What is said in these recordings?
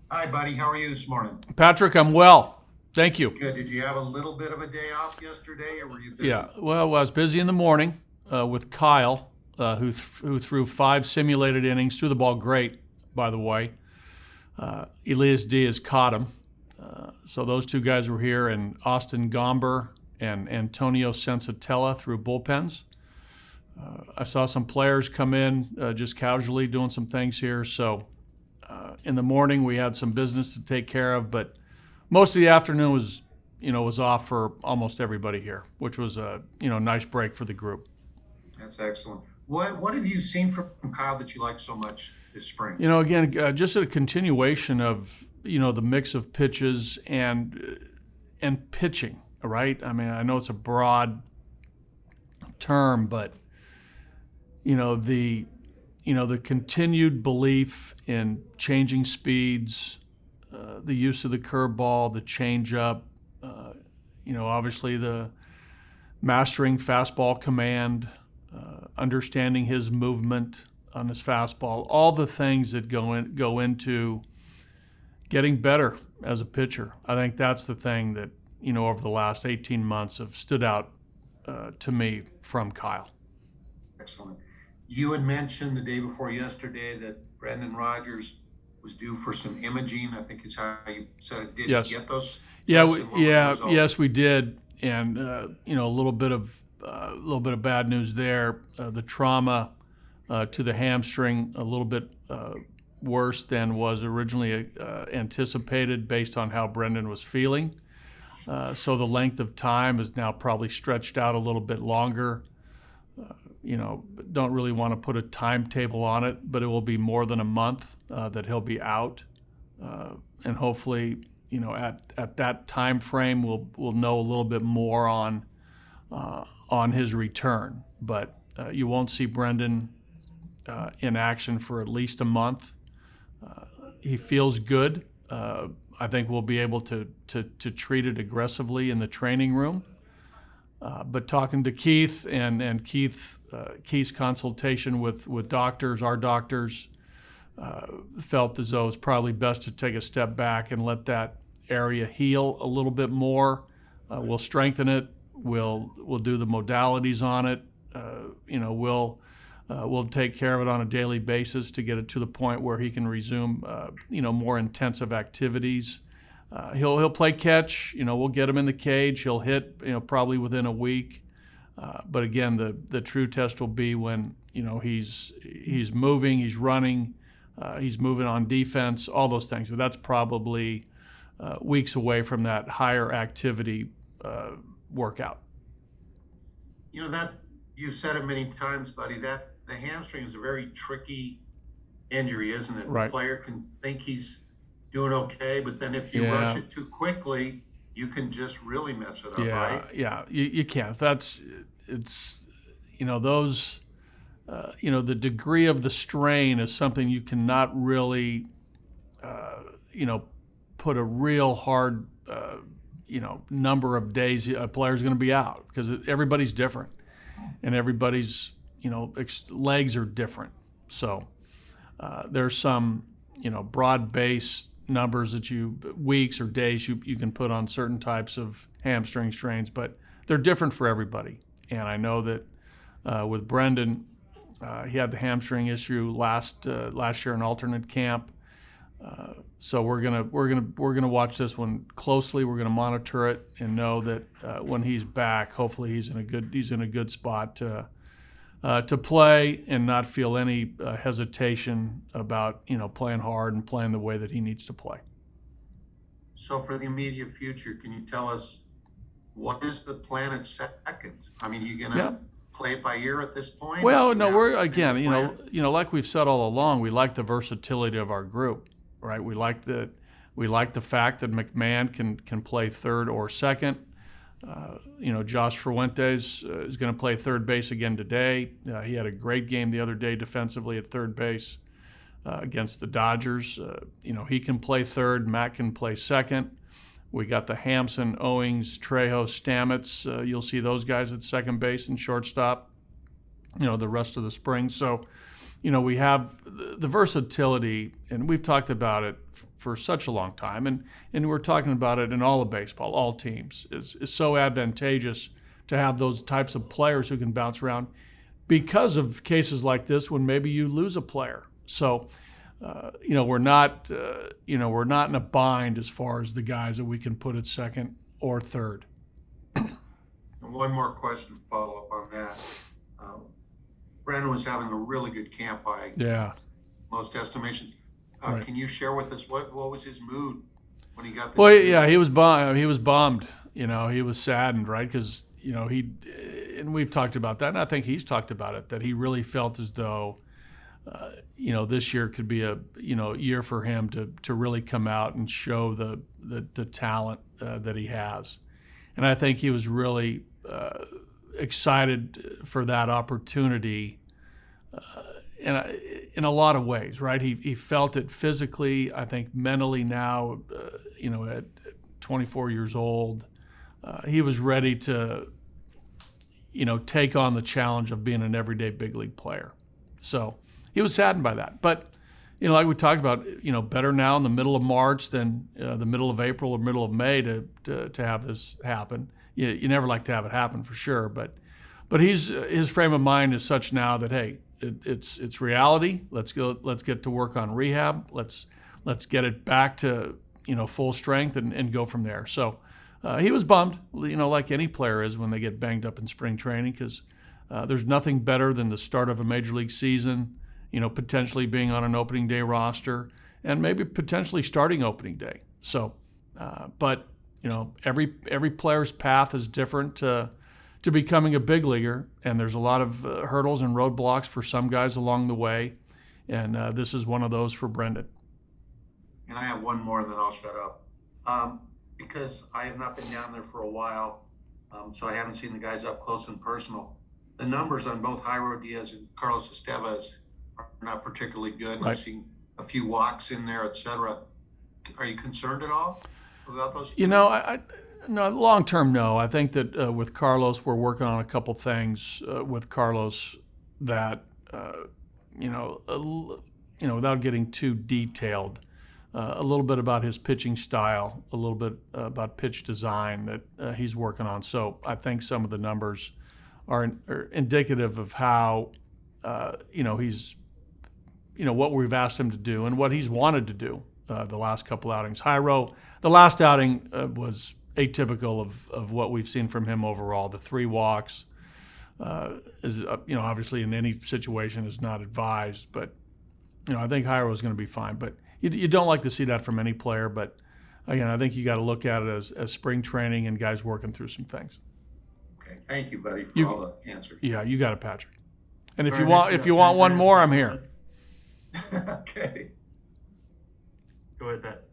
Hi, buddy. How are you this morning? Patrick, I'm well. Thank you. Good. Did you have a little bit of a day off yesterday, or were you Yeah, busy? well, I was busy in the morning with Kyle, who threw five simulated innings, threw the ball great, by the way. Elias Diaz caught him. So those two guys were here, and Austin Gomber and Antonio Sensatella threw bullpens. I saw some players come in just casually doing some things here. So in the morning we had some business to take care of, but most of the afternoon was off for almost everybody here, which was a nice break for the group. That's excellent. What have you seen from Kyle that you like so much this spring? Again, just a continuation of the mix of pitches and pitching. Right? I mean, I know it's a broad term, but the continued belief in changing speeds, the use of the curveball, the changeup, obviously the mastering fastball command, understanding his movement on his fastball, all the things that go into getting better as a pitcher. I think that's the thing that over the last 18 months have stood out to me from Kyle. Excellent. You had mentioned the day before yesterday that Brendan Rodgers was due for some imaging. I think is how you said it. Did Yes. you get those Yeah. tests, and what were the results? Yes, we did, and a little bit of bad news there. The trauma to the hamstring a little bit worse than was originally anticipated based on how Brendan was feeling. So the length of time is now probably stretched out a little bit longer. Don't really want to put a timetable on it, but it will be more than a month that he'll be out, and hopefully, at that time frame, we'll know a little bit more on his return. But you won't see Brendan in action for at least a month. He feels good. I think we'll be able to treat it aggressively in the training room. But talking to Keith and Keith's consultation with doctors, our doctors, felt as though it was probably best to take a step back and let that area heal a little bit more. We'll strengthen it. We'll do the modalities on it. We'll take care of it on a daily basis to get it to the point where he can resume more intensive activities. He'll play catch. We'll get him in the cage. He'll hit. Probably within a week. But again, the true test will be when he's moving, he's running, he's moving on defense, all those things. But that's probably weeks away from that higher activity workout. That you've said it many times, buddy. That the hamstring is a very tricky injury, isn't it? Right. The player can think he's doing okay, but then if you rush Yeah. it too quickly, you can just really mess it up, Yeah, right? yeah, you can't. It's those the degree of the strain is something you cannot really put a real hard number of days a player's going to be out, because everybody's different and everybody's legs are different. So there's some broad base numbers that weeks or days you can put on certain types of hamstring strains, but they're different for everybody. And I know that with Brendan, he had the hamstring issue last year in alternate camp. So we're gonna watch this one closely. We're gonna monitor it and know that when he's back, hopefully he's in a good spot to play and not feel any hesitation about playing hard and playing the way that he needs to play. So for the immediate future, can you tell us what is the plan at second? I mean, you gonna Yeah. play it by ear at this point? Well, Do you no, have we're a again, plan? like we've said all along, we like the versatility of our group, right? We like the fact that McMahon can play third or second. Josh Fuentes is going to play third base again today. He had a great game the other day defensively at third base against the Dodgers. He can play third. Matt can play second. We got the Hampson, Owings, Trejo, Stamets. You'll see those guys at second base and shortstop, the rest of the spring. So, we have the versatility, and we've talked about it for such a long time, and we're talking about it in all of baseball, all teams, is so advantageous to have those types of players who can bounce around because of cases like this when maybe you lose a player. So, we're not in a bind as far as the guys that we can put at second or third. And one more question to follow up on that. Brandon was having a really good camp by most estimations. Right. Can you share with us what was his mood when he got this? Well, yeah, he was bummed. He was bummed. He was saddened, right? Because and we've talked about that, and I think he's talked about it, that he really felt as though this year could be a year for him to really come out and show the talent that he has, and I think he was really excited for that opportunity in a lot of ways, right? He felt it physically, I think mentally now, at 24 years old, he was ready to, take on the challenge of being an everyday big league player. So he was saddened by that. But, like we talked about, better now in the middle of March than the middle of April or middle of May to have this happen. You never like to have it happen for sure, but his frame of mind is such now that, hey, it's reality. Let's get to work on rehab. Let's get it back to full strength and go from there. So he was bummed, like any player is when they get banged up in spring training, because there's nothing better than the start of a major league season. Potentially being on an opening day roster and maybe potentially starting opening day. So, but every player's path is different to becoming a big leaguer, and there's a lot of hurdles and roadblocks for some guys along the way, and this is one of those for Brendan. And I have one more, and then I'll shut up. Because I have not been down there for a while, so I haven't seen the guys up close and personal. The numbers on both Jairo Diaz and Carlos Estevez are not particularly good. Right. I've seen a few walks in there, et cetera. Are you concerned at all about those two? No, long term, no. I think that with Carlos, we're working on a couple things with Carlos that, without getting too detailed, a little bit about his pitching style, a little bit about pitch design that he's working on. So I think some of the numbers are indicative of how, he's, what we've asked him to do and what he's wanted to do the last couple outings. Jairo, the last outing was atypical of what we've seen from him overall. The 3 walks is, obviously in any situation is not advised, but, I think Jairo is going to be fine. But you don't like to see that from any player, but again, I think you got to look at it as spring training and guys working through some things. Okay, thank you, buddy, for all the answers. Yeah, you got it, Patrick. And if Very you want one more, I'm here. Okay. Go ahead, Pat.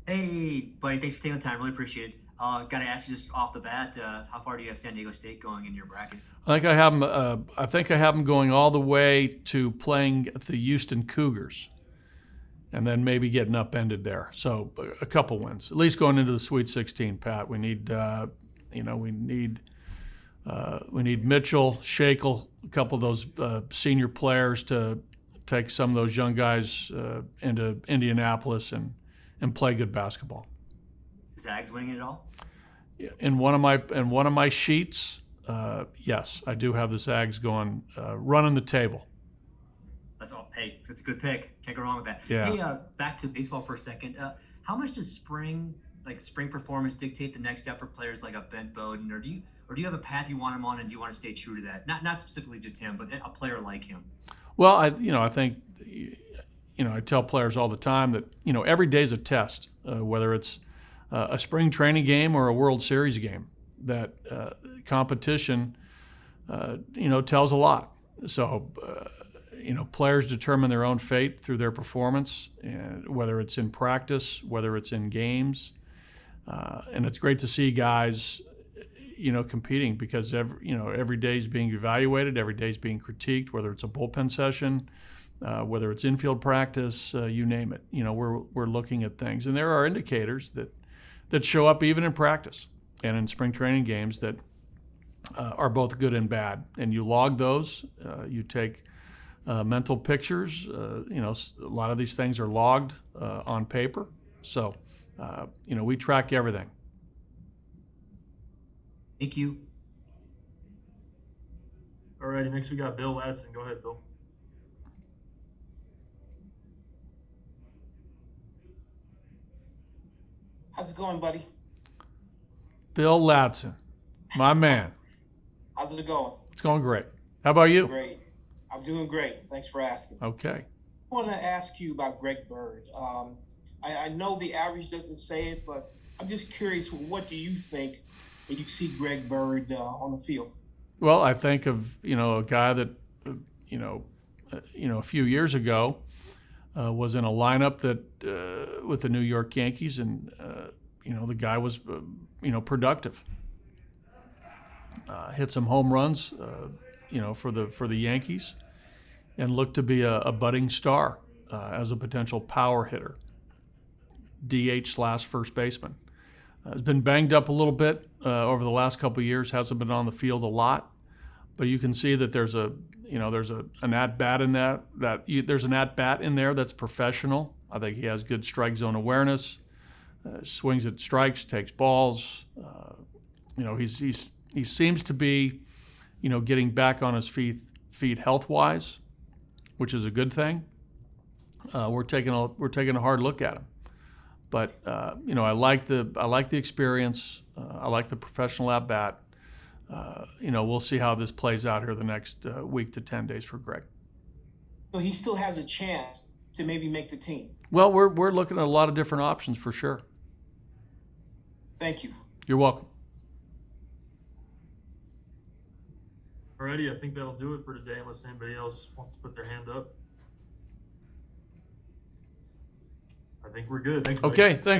Hey, buddy, thanks for taking the time. Really appreciate it. Got to ask you just off the bat, how far do you have San Diego State going in your bracket? I think I have them going all the way to playing the Houston Cougars, and then maybe getting upended there. So a couple wins, at least going into the Sweet 16. Pat, we need Mitchell, Shackle, a couple of those senior players to take some of those young guys into Indianapolis and play good basketball. Zags winning it all? In one of my sheets, yes, I do have the Zags going running the table. That's all. Hey, that's a good pick. Can't go wrong with that. Yeah. Hey, back to baseball for a second. How much does spring performance dictate the next step for players like a Bent Bowden, or do you have a path you want him on, and do you want to stay true to that? Not specifically just him, but a player like him. Well, I think I tell players all the time that every day is a test, whether it's a spring training game or a World Series game. That competition, tells a lot. So, players determine their own fate through their performance, and whether it's in practice, whether it's in games, and it's great to see guys, competing, because every day is being evaluated, every day is being critiqued, whether it's a bullpen session, whether it's infield practice, you name it. We're looking at things, and there are indicators that show up even in practice and in spring training games that are both good and bad. And you log those. You take mental pictures. A lot of these things are logged on paper. So, we track everything. Thank you. All righty, next we got Bill Ladson. Go ahead, Bill. How's it going, buddy? Bill Ladson, my man. How's it going? It's going great. How about you? Great. I'm doing great. Thanks for asking. Okay. I want to ask you about Greg Bird. I know the average doesn't say it, but I'm just curious, what do you think when you see Greg Bird on the field? Well, I think of a guy that a few years ago was in a lineup that with the New York Yankees, and the guy was productive. Hit some home runs, for the Yankees, and looked to be a budding star as a potential power hitter, DH/first baseman. Has been banged up a little bit over the last couple of years. Hasn't been on the field a lot, but you can see that there's an at bat in there's an at bat in there that's professional. I think he has good strike zone awareness. Swings at strikes, takes balls. He seems to be, getting back on his feet health wise, which is a good thing. We're taking a hard look at him. But I like the experience. I like the professional at bat. We'll see how this plays out here the next week to 10 days for Greg. So he still has a chance to maybe make the team. Well, we're looking at a lot of different options for sure. Thank you. You're welcome. Alrighty, I think that'll do it for today, unless anybody else wants to put their hand up. I think we're good. Thanks, buddy. Okay, thanks.